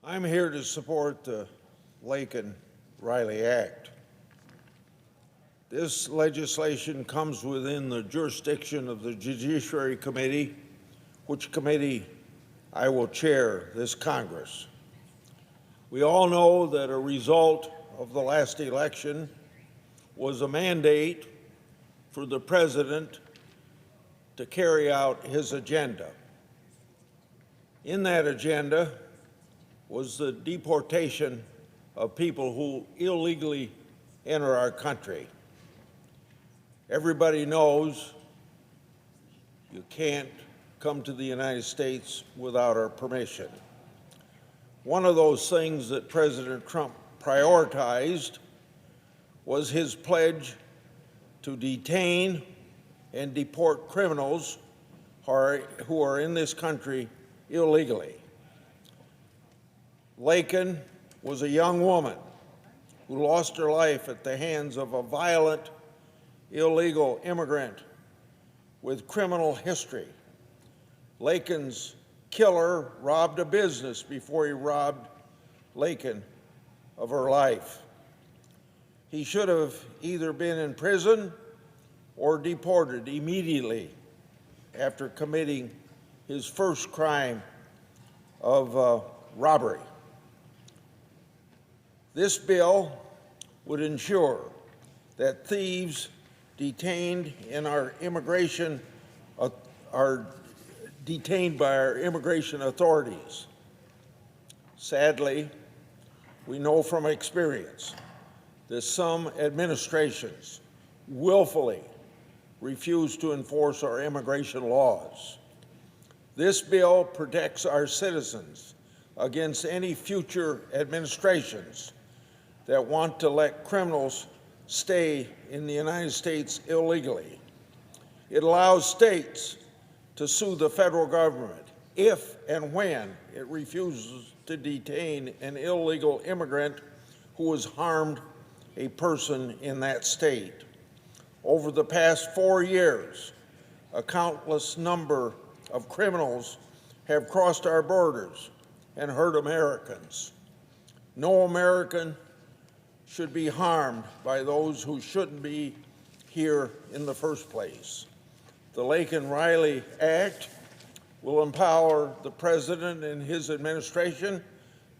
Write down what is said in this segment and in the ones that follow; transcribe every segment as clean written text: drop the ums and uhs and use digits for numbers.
I'm here to support the Laken-Riley Act. This legislation comes within the jurisdiction of the Judiciary Committee, which committee I will chair this Congress. We all know that a result of the last election was a mandate for the president to carry out his agenda. In that agenda was the deportation of people who illegally enter our country. Everybody knows you can't come to the United States without our permission. One of those things that President Trump prioritized was his pledge to detain and deport criminals who are in this country illegally. Laken was a young woman who lost her life at the hands of a violent, illegal immigrant with criminal history. Laken's killer robbed a business before he robbed Laken of her life. He should have either been in prison or deported immediately after committing his first crime of robbery. This bill would ensure that thieves detained are detained by our immigration authorities. Sadly, we know from experience that some administrations willfully refuse to enforce our immigration laws. This bill protects our citizens against any future administrations that want to let criminals stay in the United States illegally. It allows states to sue the federal government if and when it refuses to detain an illegal immigrant who has harmed a person in that state. Over the past 4 years, a countless number of criminals have crossed our borders and hurt Americans. No American should be harmed by those who shouldn't be here in the first place. The Laken-Riley Act will empower the President and his administration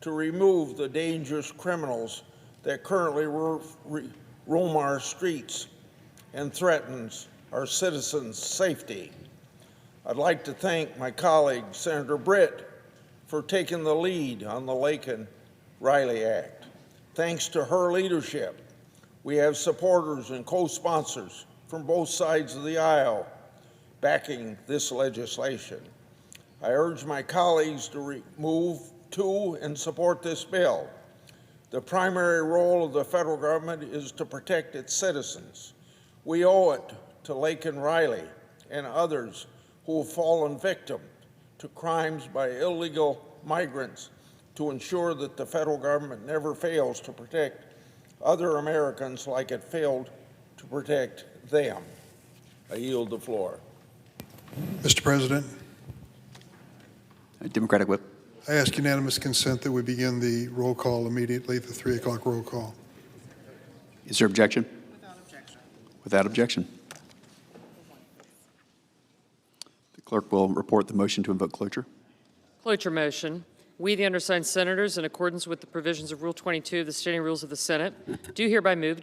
to remove the dangerous criminals that currently roam our streets and threatens our citizens' safety. I'd like to thank my colleague, Senator Britt, for taking the lead on the Laken-Riley Act. Thanks to her leadership, we have supporters and co-sponsors from both sides of the aisle backing this legislation. I urge my colleagues to move to and support this bill. The primary role of the federal government is to protect its citizens. We owe it to Laken-Riley and others who have fallen victim to crimes by illegal migrants to ensure that the federal government never fails to protect other Americans like it failed to protect them. I yield the floor. Mr. President, Democratic Whip. I ask unanimous consent that we begin the roll call immediately, the 3 o'clock roll call. Is there objection? Without objection. Without objection. The clerk will report the motion to invoke cloture. Cloture motion. We, the undersigned senators, in accordance with the provisions of Rule 22 of the Standing Rules of the Senate, do hereby move to